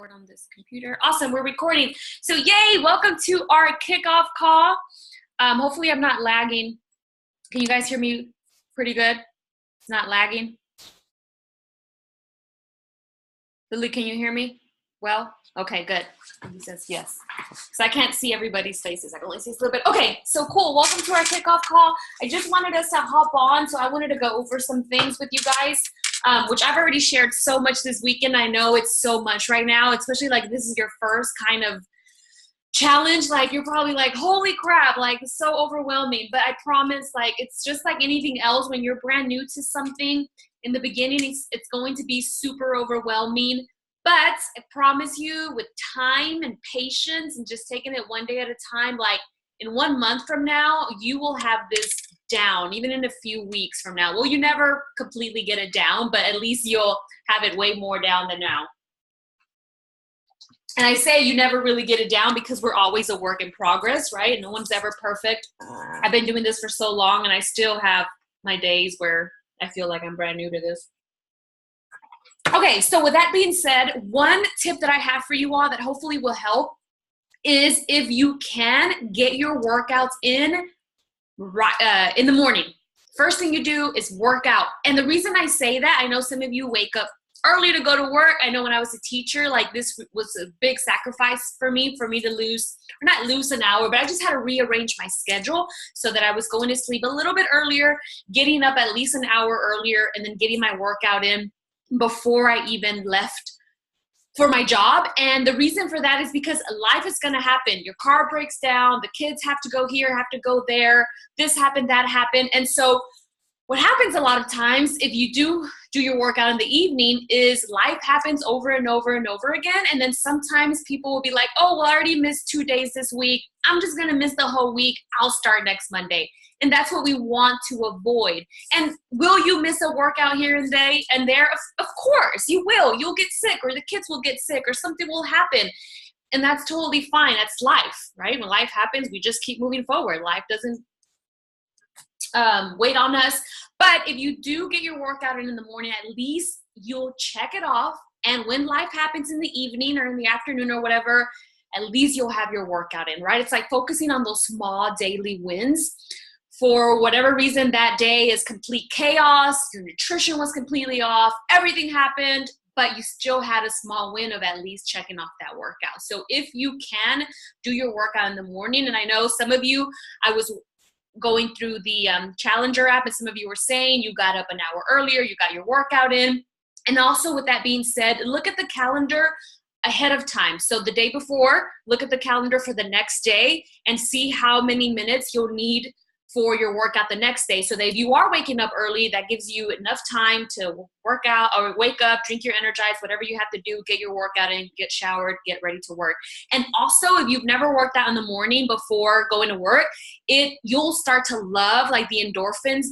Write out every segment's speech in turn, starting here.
On this computer. Awesome, we're recording. So yay, welcome to our kickoff call. Hopefully I'm not lagging. Can you guys hear me pretty good? It's not lagging. Lily, can you hear me well? Okay, good. He says yes. So I can't see everybody's faces. I can only see a little bit. Okay, so cool. Welcome to our kickoff call. I just wanted us to hop on, so I wanted to go over some things with you guys. Which I've already shared so much this weekend. I know it's so much right now, especially like this is your first kind of challenge. Like you're probably like, holy crap, like it's so overwhelming. But I promise, like it's just like anything else. When you're brand new to something, in the beginning, it's going to be super overwhelming. But I promise you, with time and patience and just taking it one day at a time, like in 1 month from now, you will have this down, even in a few weeks from now. Well, you never completely get it down, but at least you'll have it way more down than now. And I say you never really get it down because we're always a work in progress, right? No one's ever perfect. I've been doing this for so long, and I still have my days where I feel like I'm brand new to this. Okay, so with that being said, one tip that I have for you all that hopefully will help is if you can get your workouts in the morning. First thing you do is work out. And the reason I say that, I know some of you wake up early to go to work. I know when I was a teacher, like this was a big sacrifice for me to lose, or not lose an hour, but I just had to rearrange my schedule so that I was going to sleep a little bit earlier, getting up at least an hour earlier, and then getting my workout in before I even left for my job. And the reason for that is because life is going to happen. Your car breaks down, the kids have to go here, have to go there, this happened, that happened. And so what happens a lot of times if you do your workout in the evening is life happens over and over and over again. And then sometimes people will be like, oh, well, I already missed 2 days this week. I'm just going to miss the whole week. I'll start next Monday. And that's what we want to avoid. And will you miss a workout here and there? Of course, you will. You'll get sick, or the kids will get sick, or something will happen. And that's totally fine. That's life, right? When life happens, we just keep moving forward. Life doesn't wait on us. But if you do get your workout in the morning, at least you'll check it off. And when life happens in the evening or in the afternoon or whatever, at least you'll have your workout in, right? It's like focusing on those small daily wins. For whatever reason, that day is complete chaos, your nutrition was completely off, everything happened, but you still had a small win of at least checking off that workout. So if you can do your workout in the morning, and I know some of you, I was going through the Challenger app, and some of you were saying you got up an hour earlier, you got your workout in. And also with that being said, look at the calendar ahead of time. So the day before, look at the calendar for the next day and see how many minutes you'll need for your workout the next day. So that if you are waking up early, that gives you enough time to work out or wake up, drink your Energize, whatever you have to do, get your workout in, get showered, get ready to work. And also, if you've never worked out in the morning before going to work, you'll start to love like the endorphins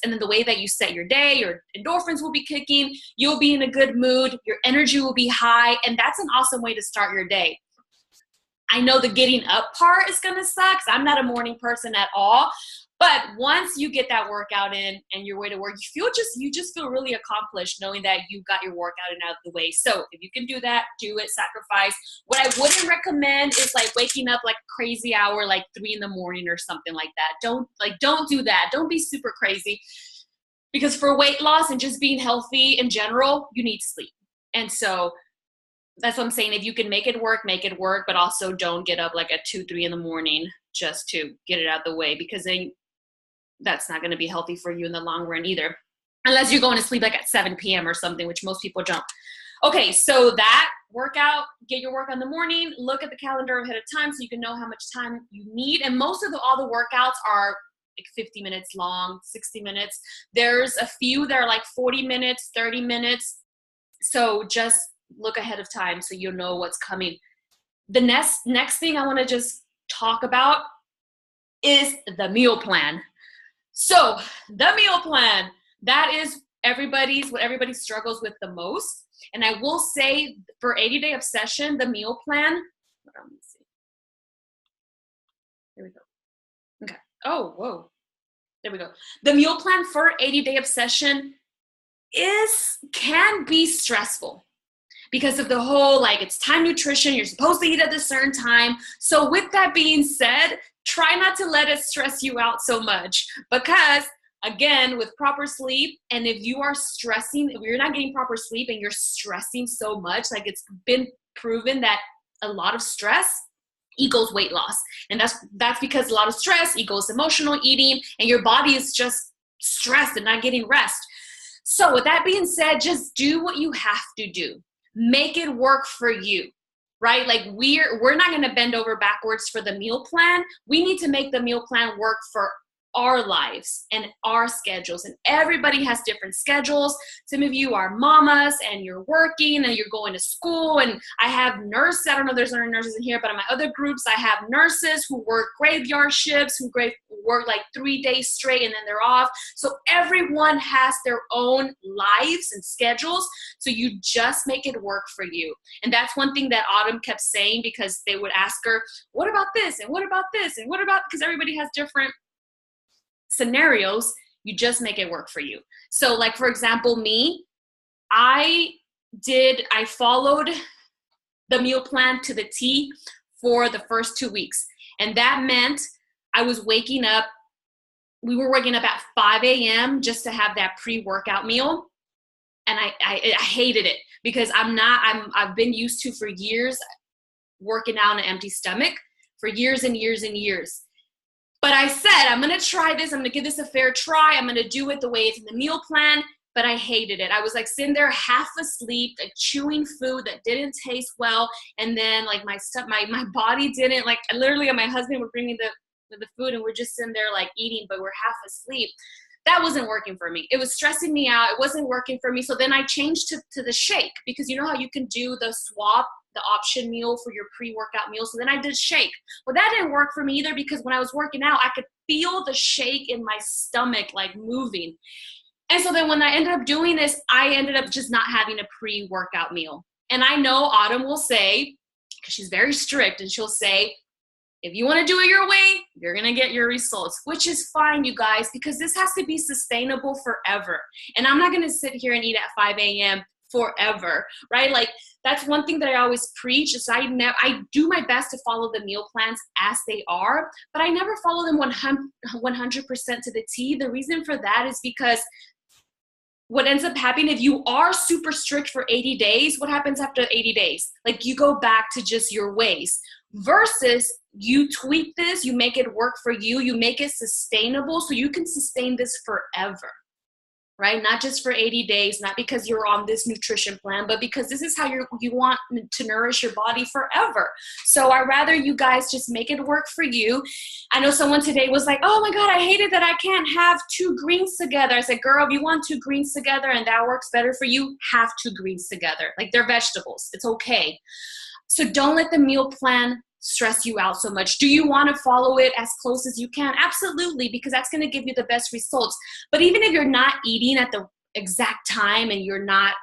and then the way that you set your day, your endorphins will be kicking, you'll be in a good mood, your energy will be high, and that's an awesome way to start your day. I know the getting up part is going to suck because I'm not a morning person at all. But once you get that workout in and your way to work, you just feel really accomplished knowing that you got your workout in out of the way. So if you can do that, do it, sacrifice. What I wouldn't recommend is like waking up like a crazy hour, like 3 in the morning or something like that. Don't do that. Don't be super crazy, because for weight loss and just being healthy in general, you need sleep. And so that's what I'm saying. If you can make it work, but also don't get up like at 2, 3 in the morning just to get it out the way, because then that's not going to be healthy for you in the long run either, unless you're going to sleep like at 7 p.m. or something, which most people don't. Okay, so that workout, get your workout in the morning, look at the calendar ahead of time so you can know how much time you need. And most of all the workouts are like 50 minutes long, 60 minutes. There's a few that are like 40 minutes, 30 minutes. So just look ahead of time so you'll know what's coming. The next thing I want to just talk about is the meal plan. So the meal plan, that is what everybody struggles with the most. And I will say for 80-Day Obsession, the meal plan, let me see. Here we go. Okay. Oh, whoa. There we go. The meal plan for 80-Day Obsession can be stressful. because of the whole, like, it's time nutrition, you're supposed to eat at a certain time. So with that being said, try not to let it stress you out so much, because again, with proper sleep, and if you are stressing, if you're not getting proper sleep and you're stressing so much, like, it's been proven that a lot of stress equals weight loss. And that's because a lot of stress equals emotional eating, and your body is just stressed and not getting rest. So with that being said, just do what you have to do. Make it work for you, right? Like, we're not going to bend over backwards for the meal plan. We need to make the meal plan work for our lives and our schedules, and everybody has different schedules. Some of you are mamas and you're working and you're going to school, and I have nurses. I don't know if there's any nurses in here, but in my other groups I have nurses who work graveyard shifts, who work like 3 days straight and then they're off. So everyone has their own lives and schedules, so you just make it work for you. And that's one thing that Autumn kept saying, because they would ask her, what about this, and what about this, and what about, because everybody has different scenarios. You just make it work for you. So, like, for example, me, I followed the meal plan to the T for the first 2 weeks. And that meant I was waking up, we were waking up at 5 a.m. just to have that pre-workout meal. And I hated it, because I've been used to, for years, working out on an empty stomach for years and years and years. But I said, I'm going to try this. I'm going to give this a fair try. I'm going to do it the way it's in the meal plan. But I hated it. I was like sitting there half asleep, like chewing food that didn't taste well. And then like my body didn't, like, literally my husband would bring me the food and we're just sitting there like eating, but we're half asleep. That wasn't working for me. It was stressing me out. It wasn't working for me. So then I changed to the shake, because you know how you can do the swap, the option meal for your pre-workout meal. So then I did shake. Well, that didn't work for me either, because when I was working out, I could feel the shake in my stomach, like, moving. And so then when I ended up doing this, I ended up just not having a pre-workout meal. And I know Autumn will say, because she's very strict, and she'll say, if you want to do it your way, you're going to get your results, which is fine, you guys, because this has to be sustainable forever. And I'm not going to sit here and eat at 5 a.m. forever, right? Like, that's one thing that I always preach, is I do my best to follow the meal plans as they are, but I never follow them 100% to the T. The reason for that is because what ends up happening, if you are super strict for 80 days, what happens after 80 days? Like, you go back to just your ways, versus you tweak this, you make it work for you, you make it sustainable so you can sustain this forever, right? Not just for 80 days, not because you're on this nutrition plan, but because this is how you want to nourish your body forever. So I'd rather you guys just make it work for you. I know someone today was like, oh my God, I hated that I can't have 2 greens together. I said, girl, if you want 2 greens together and that works better for you, have 2 greens together. Like, they're vegetables. It's okay. So don't let the meal plan stress you out so much. Do you want to follow it as close as you can? Absolutely, because that's going to give you the best results. But even if you're not eating at the exact time and you're not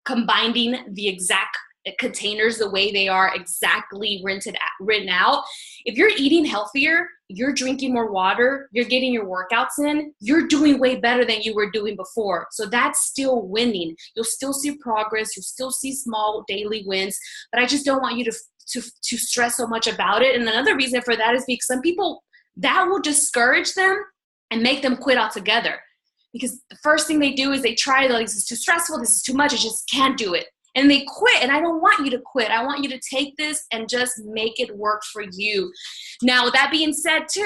combining the exact containers the way they are exactly written out, if you're eating healthier, you're drinking more water, you're getting your workouts in, you're doing way better than you were doing before. So that's still winning. You'll still see progress. You'll still see small daily wins, but I just don't want you to stress so much about it. And another reason for that is because some people, that will discourage them and make them quit altogether. Because the first thing they do is they try, like, this is too stressful, this is too much, I just can't do it. And they quit, and I don't want you to quit. I want you to take this and just make it work for you. Now, with that being said too,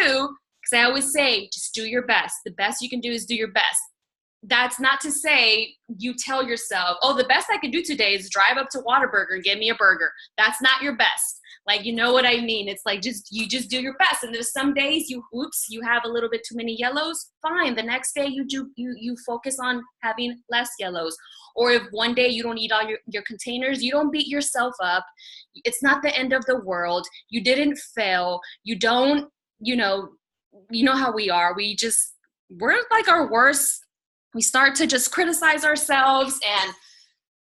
because I always say, just do your best. The best you can do is do your best. That's not to say you tell yourself, oh, the best I can do today is drive up to Whataburger and get me a burger. That's not your best. Like, you know what I mean? It's like, you just do your best. And there's some days you have a little bit too many yellows. Fine. The next day you focus on having less yellows. Or if one day you don't eat all your containers, you don't beat yourself up. It's not the end of the world. You didn't fail. You don't, you know how we are. We're like our worst. We start to just criticize ourselves, and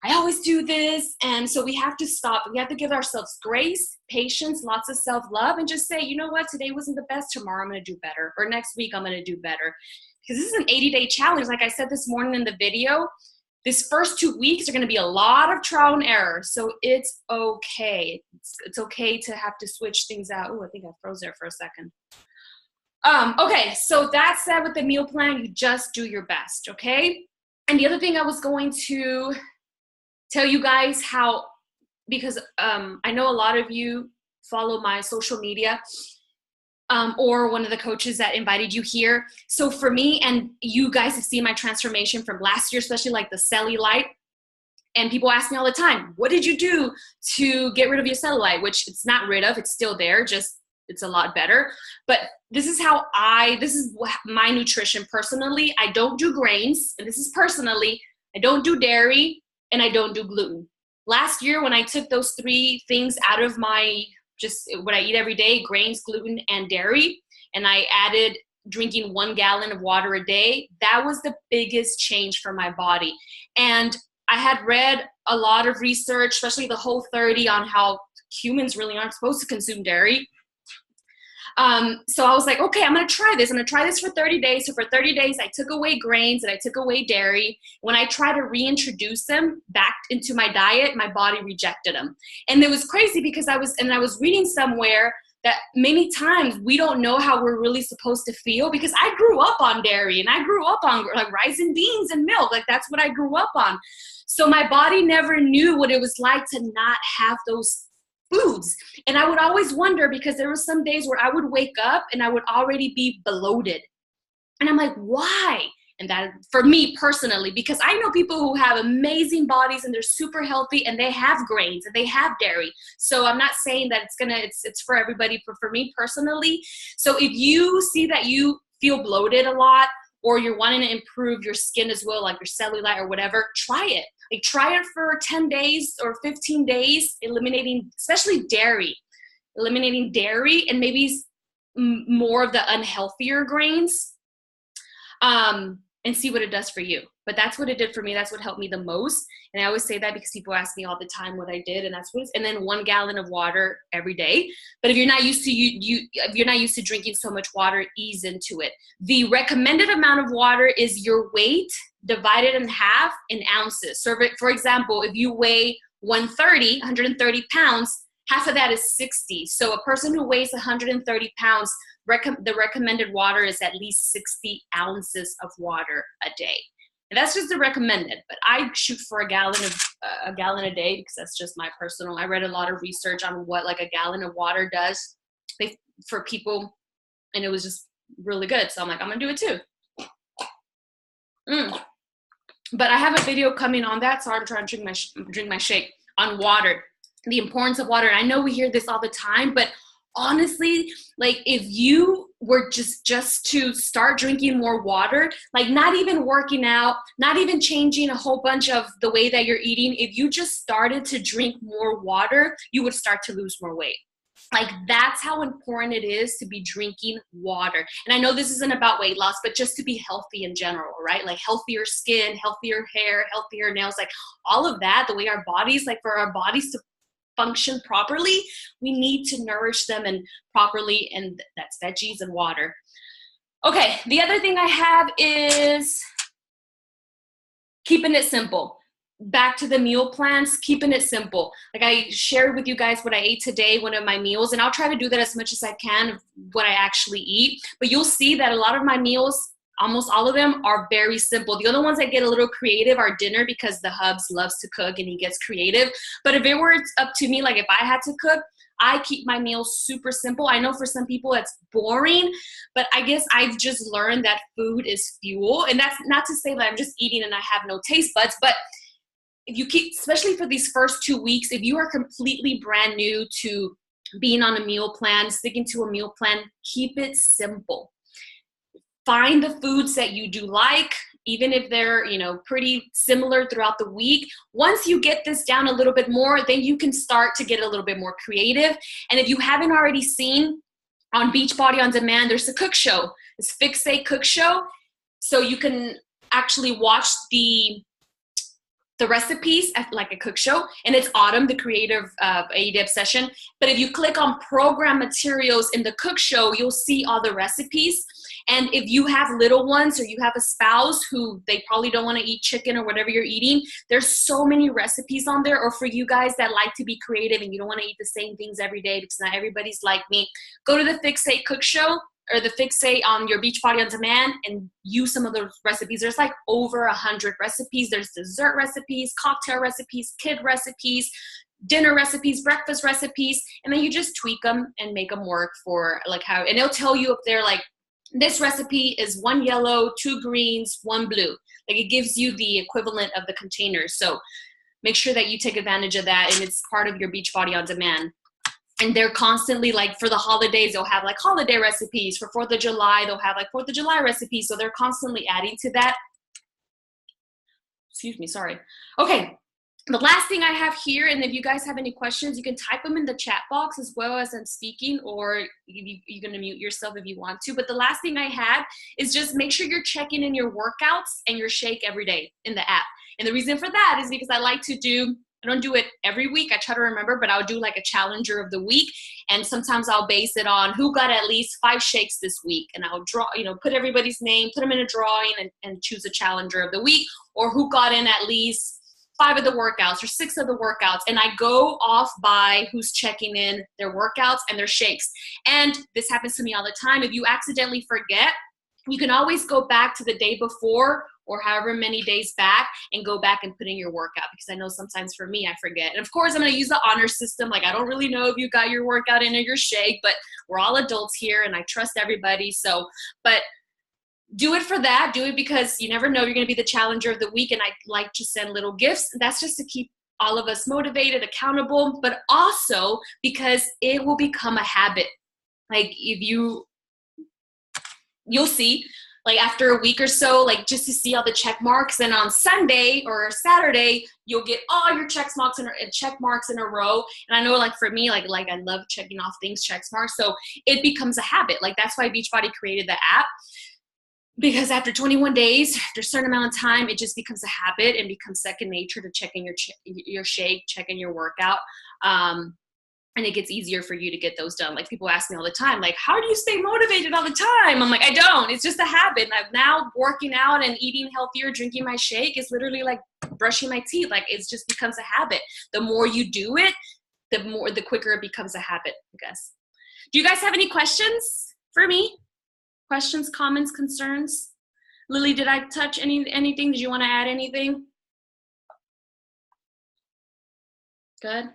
I always do this. And so we have to stop. We have to give ourselves grace, patience, lots of self-love, and just say, you know what, today wasn't the best. Tomorrow I'm going to do better. Or next week I'm going to do better. Because this is an 80-day challenge. Like I said this morning in the video, This first 2 weeks are going to be a lot of trial and error. So it's okay. It's okay to have to switch things out. Oh, I think I froze there for a second. Okay, so that said, with the meal plan, you just do your best, okay? And the other thing I was going to tell you guys how, because I know a lot of you follow my social media, or one of the coaches that invited you here. So for me, and you guys have seen my transformation from last year, especially like the cellulite. And people ask me all the time, what did you do to get rid of your cellulite? Which it's not rid of, it's still there, just it's a lot better. But this is my nutrition personally. I don't do grains, and this is personally, I don't do dairy, and I don't do gluten. Last year, when I took those 3 things out of my just what I eat every day, grains, gluten, and dairy, and I added drinking 1 gallon of water a day, that was the biggest change for my body. And I had read a lot of research, especially the Whole30, on how humans really aren't supposed to consume dairy. So I was like, okay, I'm going to try this. I'm going to try this for 30 days. So for 30 days, I took away grains and I took away dairy. When I tried to reintroduce them back into my diet, my body rejected them. And it was crazy because I was reading somewhere that many times we don't know how we're really supposed to feel, because I grew up on dairy and I grew up on like rice and beans and milk. Like that's what I grew up on. So my body never knew what it was like to not have those foods. And I would always wonder, because there were some days where I would wake up and I would already be bloated. And I'm like, why? And that, for me personally, because I know people who have amazing bodies and they're super healthy and they have grains and they have dairy. So I'm not saying that it's for everybody, but for me personally. So if you see that you feel bloated a lot, or you're wanting to improve your skin as well, like your cellulite or whatever, try it. Like try it for 10 days or 15 days, eliminating, especially dairy, and maybe more of the unhealthier grains, and see what it does for you. But that's what it did for me. That's what helped me the most. And I always say that because people ask me all the time what I did, and and then 1 gallon of water every day. But if you're not used to if you're not used to drinking so much water, ease into it. The recommended amount of water is your weight divided in half in ounces. So for example, if you weigh 130 pounds, half of that is 60. So a person who weighs 130 pounds, the recommended water is at least 60 ounces of water a day. And that's just the recommended, but I shoot for a gallon a day, because that's just my personal. I read a lot of research on what like a gallon of water does for people, and it was just really good. So I'm like, I'm gonna do it too. But I have a video coming on that, so I'm trying to drink my shake on water, the importance of water. And I know we hear this all the time, but honestly, like if you were just to start drinking more water, like not even working out, not even changing a whole bunch of the way that you're eating, if you just started to drink more water, you would start to lose more weight. Like that's how important it is to be drinking water. And I know this isn't about weight loss, but just to be healthy in general, right? Like healthier skin, healthier hair, healthier nails, like all of that, the way our bodies, like for our bodies to function properly, we need to nourish them and properly, and that's veggies and water. Okay, the other thing I have is keeping it simple. Back to the meal plans, keeping it simple. Like I shared with you guys what I ate today, one of my meals, and I'll try to do that as much as I can of what I actually eat. But you'll see that a lot of my meals, almost all of them, are very simple. The other ones that get a little creative are dinner, because the hubs loves to cook and he gets creative. But if it were up to me, like if I had to cook, I keep my meals super simple. I know for some people it's boring, but I guess I've just learned that food is fuel. And that's not to say that I'm just eating and I have no taste buds, but if you keep, especially for these first 2 weeks, if you are completely brand new to being on a meal plan, sticking to a meal plan, keep it simple. Find the foods that you do like, even if they're, pretty similar throughout the week. Once you get this down a little bit more, then you can start to get a little bit more creative. And if you haven't already seen on Beachbody On Demand, there's a cook show, this Fixate cook show. So you can actually watch the recipes like a cook show, and it's Autumn, the creator of AED Obsession. But if you click on program materials in the cook show, you'll see all the recipes. And if you have little ones or you have a spouse who they probably don't want to eat chicken or whatever you're eating, there's so many recipes on there. Or for you guys that like to be creative and you don't want to eat the same things every day because not everybody's like me, go to the Fixate Cook Show or the Fixate on your Beachbody On Demand and use some of those recipes. There's like over 100 recipes. There's dessert recipes, cocktail recipes, kid recipes, dinner recipes, breakfast recipes, and then you just tweak them and make them work for like how, and it'll tell you if they're like, this recipe is 1 yellow, 2 greens, 1 blue. Like it gives you the equivalent of the containers. So make sure that you take advantage of that, and it's part of your Beachbody On Demand. And they're constantly like, for the holidays, they'll have like holiday recipes. For 4th of July, they'll have like 4th of July recipes. So they're constantly adding to that. Excuse me, sorry. Okay, the last thing I have here, and if you guys have any questions, you can type them in the chat box as well as I'm speaking, or you're going to mute yourself if you want to. But the last thing I had is just make sure you're checking in your workouts and your shake every day in the app. And the reason for that is because I like to do, I don't do it every week. I try to remember, but I'll do like a challenger of the week. And sometimes I'll base it on who got at least 5 shakes this week. And I'll draw, put everybody's name, put them in a drawing and choose a challenger of the week, or who got in at least 5 of the workouts or 6 of the workouts. And I go off by who's checking in their workouts and their shakes. And this happens to me all the time. If you accidentally forget, you can always go back to the day before or however many days back and go back and put in your workout, because I know sometimes for me, I forget. And of course, I'm going to use the honor system. Like, I don't really know if you got your workout in or your shake, but we're all adults here and I trust everybody. So, but do it for that. Do it because you never know, you're going to be the challenger of the week. And I like to send little gifts. That's just to keep all of us motivated, accountable, but also because it will become a habit. Like if you'll see, like after a week or so, like just to see all the check marks. And on Sunday or Saturday, you'll get all your check marks in a row. And I know, like for me, like I love checking off things, check marks. So it becomes a habit. Like that's why Beachbody created the app, because after 21 days, after a certain amount of time, it just becomes a habit and becomes second nature to check in your shake, check in your workout. And it gets easier for you to get those done. Like people ask me all the time, like, how do you stay motivated all the time? I'm like, I don't. It's just a habit. And I'm now working out and eating healthier, drinking my shake is literally like brushing my teeth. Like it just becomes a habit. The more you do it, the quicker it becomes a habit, I guess. Do you guys have any questions for me? Questions, comments, concerns? Lily, did I touch anything? Did you want to add anything? Good.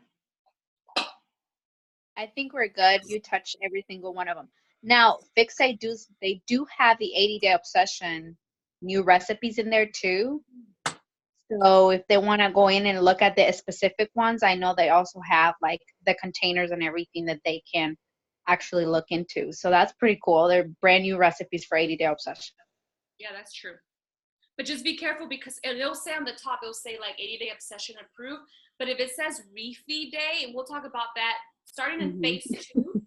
I think we're good. You touched every single one of them. Now, Fixate they do have the 80-day obsession new recipes in there too. So if they want to go in and look at the specific ones, I know they also have like the containers and everything that they can actually look into. So that's pretty cool. They're brand new recipes for 80-day obsession. Yeah, that's true. But just be careful because it'll say on the top, it'll say like 80-day obsession approved. But if it says refeed day, and we'll talk about that starting in phase 2,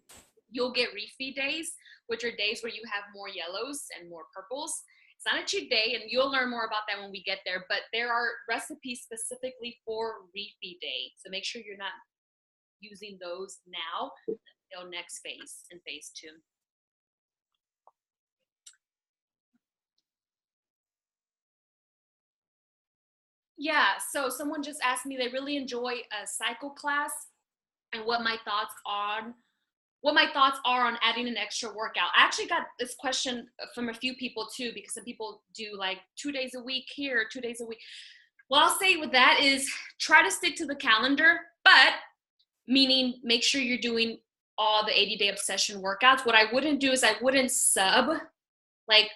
you'll get refeed days, which are days where you have more yellows and more purples. It's not a cheat day, and you'll learn more about that when we get there. But there are recipes specifically for refeed day. So make sure you're not using those now until next phase in phase 2. Yeah, so someone just asked me, they really enjoy a cycle class and what my thoughts are on adding an extra workout. I actually got this question from a few people too, because some people do like 2 days a week here, 2 days a week. What I'll say with that is try to stick to the calendar, but meaning make sure you're doing all the 80-day obsession workouts. What I wouldn't do is I wouldn't sub like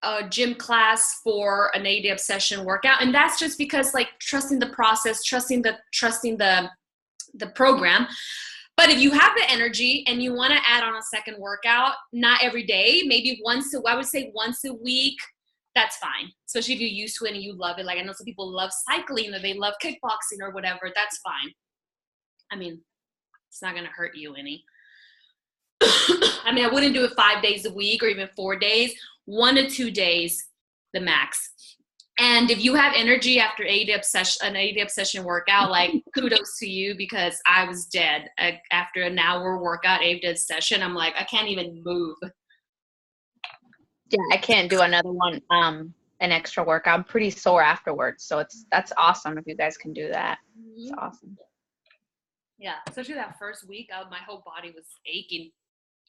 a gym class for an 80-day obsession workout. And that's just because like trusting the process, trusting the program. But if you have the energy and you want to add on a second workout, not every day, maybe I would say once a week, that's fine. Especially if you're used to it and you love it. Like I know some people love cycling or they love kickboxing or whatever, that's fine. I mean, it's not going to hurt you any. I mean, I wouldn't do it 5 days a week or even 4 days, 1 to 2 days, the max. And if you have energy after an 80-day obsession workout, like kudos to you, because I was dead after an hour workout, 8-day session. I'm like, I can't even move. Yeah, I can't do another one, an extra workout. I'm pretty sore afterwards. So that's awesome if you guys can do that. It's awesome. Yeah, especially that first week, my whole body was aching.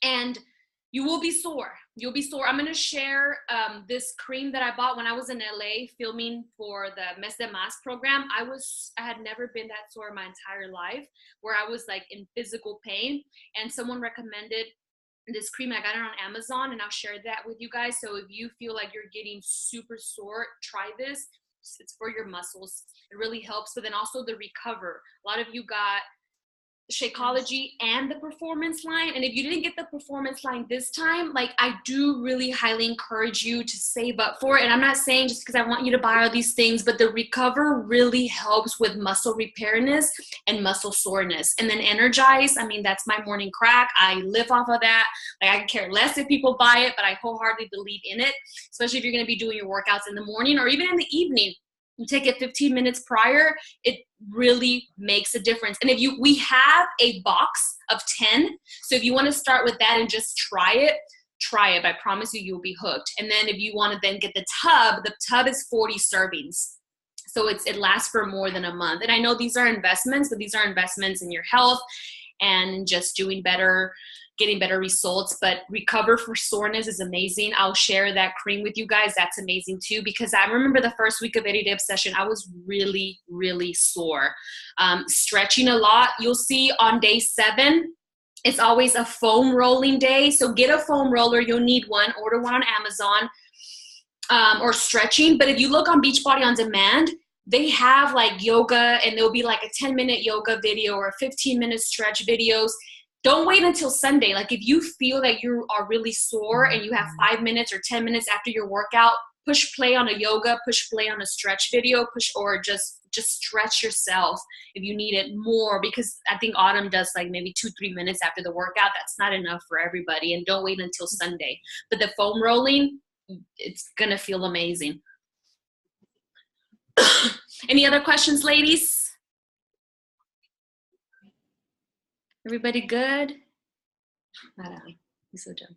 And you will be sore. You'll be sore. I'm going to share this cream that I bought when I was in LA filming for the Mes de Mas program. I had never been that sore my entire life, where I was like in physical pain. And someone recommended this cream. I got it on Amazon, and I'll share that with you guys. So if you feel like you're getting super sore, try this. It's for your muscles. It really helps. But then also the recover. A lot of you got Shakeology and the performance line, and if you didn't get the performance line this time, like, I do really highly encourage you to save up for it. And I'm not saying just because I want you to buy all these things, but the Recover really helps with muscle repairness and muscle soreness. And then Energize, I mean, that's my morning crack. I live off of that. Like, I care less if people buy it, but I wholeheartedly believe in it, especially if you're going to be doing your workouts in the morning or even in the evening. You take it 15 minutes prior, it really makes a difference. And we have a box of 10. So if you want to start with that and just try it. I promise you'll be hooked. And then if you want to then get the tub is 40 servings. So it lasts for more than a month. And I know these are investments, but these are investments in your health and just doing better, getting better results. But Recover for soreness is amazing. I'll share that cream with you guys. That's amazing too, because I remember the first week of 80-day obsession, I was really, really sore. Stretching a lot. You'll see on day 7, it's always a foam rolling day. So get a foam roller. You'll need one. Order one on Amazon. Or stretching. But if you look on Beachbody On Demand, they have like yoga, and there'll be like a 10-minute yoga video or 15-minute stretch videos. Don't wait until Sunday. Like, if you feel that you are really sore and you have 5 minutes or 10 minutes after your workout, push play on a yoga, push play on a stretch video, or just stretch yourself if you need it more, because I think Autumn does like maybe 2-3 minutes after the workout. That's not enough for everybody. And don't wait until Sunday. But the foam rolling, it's going to feel amazing. Any other questions, ladies? Everybody good? Not Ali. He's so dumb.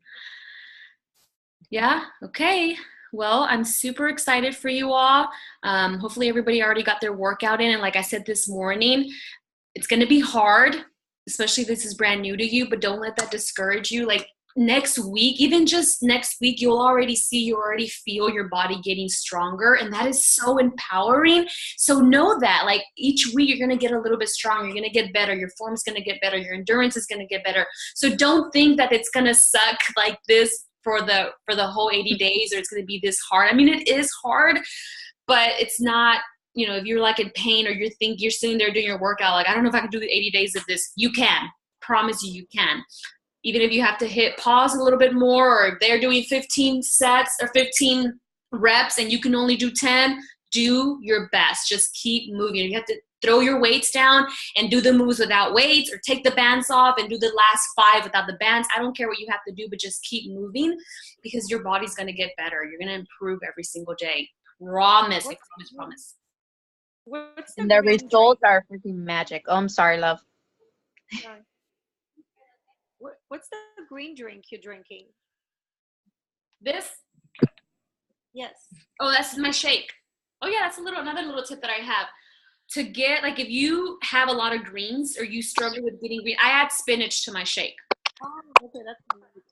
Yeah? Okay. Well, I'm super excited for you all. Hopefully everybody already got their workout in. And like I said this morning, it's going to be hard, especially if this is brand new to you, but don't let that discourage you. Like, next week, even just next week, you already feel your body getting stronger, and that is so empowering. So know that, like, each week you're going to get a little bit stronger, you're going to get better, your form's going to get better, your endurance is going to get better. So don't think that it's going to suck like this for the whole 80 days, or it's going to be this hard. I mean, it is hard, but it's not, if you're like in pain, or you're sitting there doing your workout, like, I don't know if I can do the 80 days of this. You can. Promise you can. Even if you have to hit pause a little bit more, or if they're doing 15 sets or 15 reps and you can only do 10, do your best. Just keep moving. You have to throw your weights down and do the moves without weights, or take the bands off and do the last 5 without the bands. I don't care what you have to do, but just keep moving, because your body's going to get better. You're going to improve every single day. Promise. I promise. And the results are freaking magic. Oh, I'm sorry, love. What's the green drink you're drinking? This? Yes. Oh, that's my shake. Oh yeah, that's another little tip that I have. To get, like, if you have a lot of greens or you struggle with getting green, I add spinach to my shake. Oh, okay, that's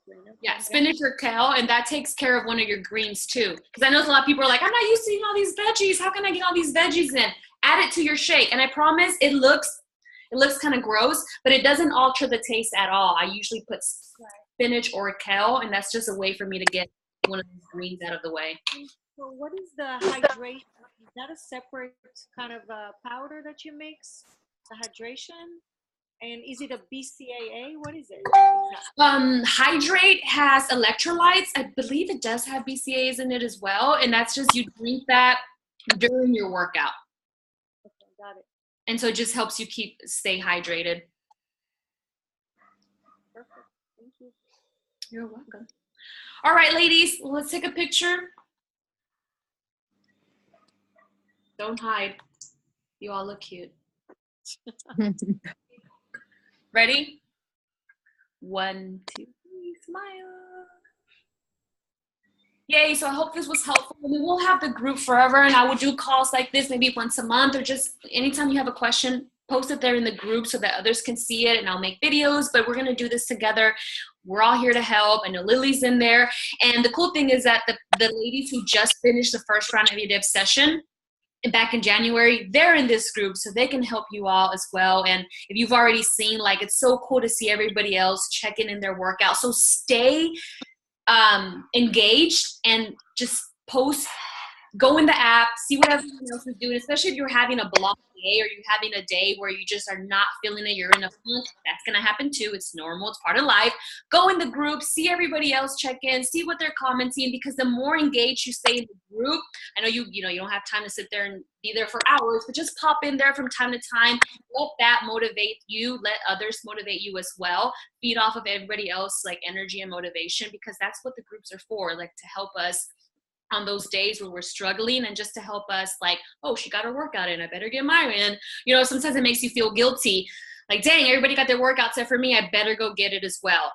green. Okay. Yeah, spinach or kale, and that takes care of one of your greens too. Because I know a lot of people are like, I'm not used to eating all these veggies. How can I get all these veggies in? Add it to your shake, and I promise it looks kind of gross, but it doesn't alter the taste at all. I usually put spinach or kale, and that's just a way for me to get one of these greens out of the way. So what is the hydration? Is that a separate kind of powder that you mix? The hydration? And is it a BCAA? What is it? Hydrate has electrolytes. I believe it does have BCAAs in it as well, and that's just, you drink that during your workout. Okay, got it. And so it just helps you stay hydrated. Perfect. Thank you. You're welcome. All right, ladies, let's take a picture. Don't hide. You all look cute. Ready? 1, 2, 3, smile. Yay, so I hope this was helpful. I mean, we'll have the group forever, and I will do calls like this maybe once a month, or just anytime you have a question, post it there in the group so that others can see it, and I'll make videos, but we're going to do this together. We're all here to help. I know Lily's in there, and the cool thing is that the ladies who just finished the first round of EDIP session back in January, they're in this group, so they can help you all as well. And if you've already seen, like, it's so cool to see everybody else checking in their workout. So stay engaged and just post, go in the app, see what everyone else is doing, especially if you're having a block day or you're having a day where you just are not feeling it, you're in a funk. That's going to happen too. It's normal. It's part of life. Go in the group, see everybody else check in, see what they're commenting, because the more engaged you stay in the group, I know you don't have time to sit there and be there for hours, but just pop in there from time to time. Let that motivate you. Let others motivate you as well. Feed off of everybody else, like, energy and motivation, because that's what the groups are for, like, to help us on those days where we're struggling, and just to help us, like, oh, she got her workout in, I better get mine in. You know, sometimes it makes you feel guilty. Like, dang, everybody got their workout set for me, I better go get it as well.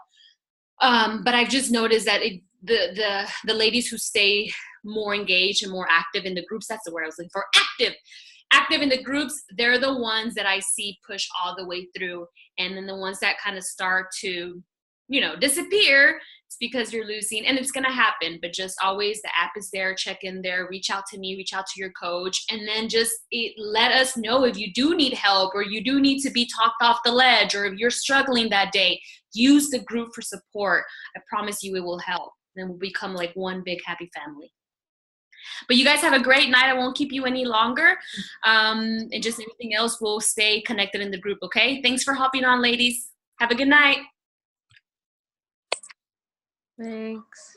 But I've just noticed that the ladies who stay more engaged and more active in the groups, that's the word I was looking for, active in the groups, they're the ones that I see push all the way through. And then the ones that kind of start to, disappear, it's because you're losing, and it's going to happen. But just always, the app is there, check in there, reach out to me, reach out to your coach, and then just let us know if you do need help, or you do need to be talked off the ledge, or if you're struggling that day. Use the group for support. I promise you it will help, and we'll become like one big happy family. But you guys have a great night. I won't keep you any longer. And just anything else, we'll stay connected in the group, okay? Thanks for hopping on, ladies. Have a good night. Thanks.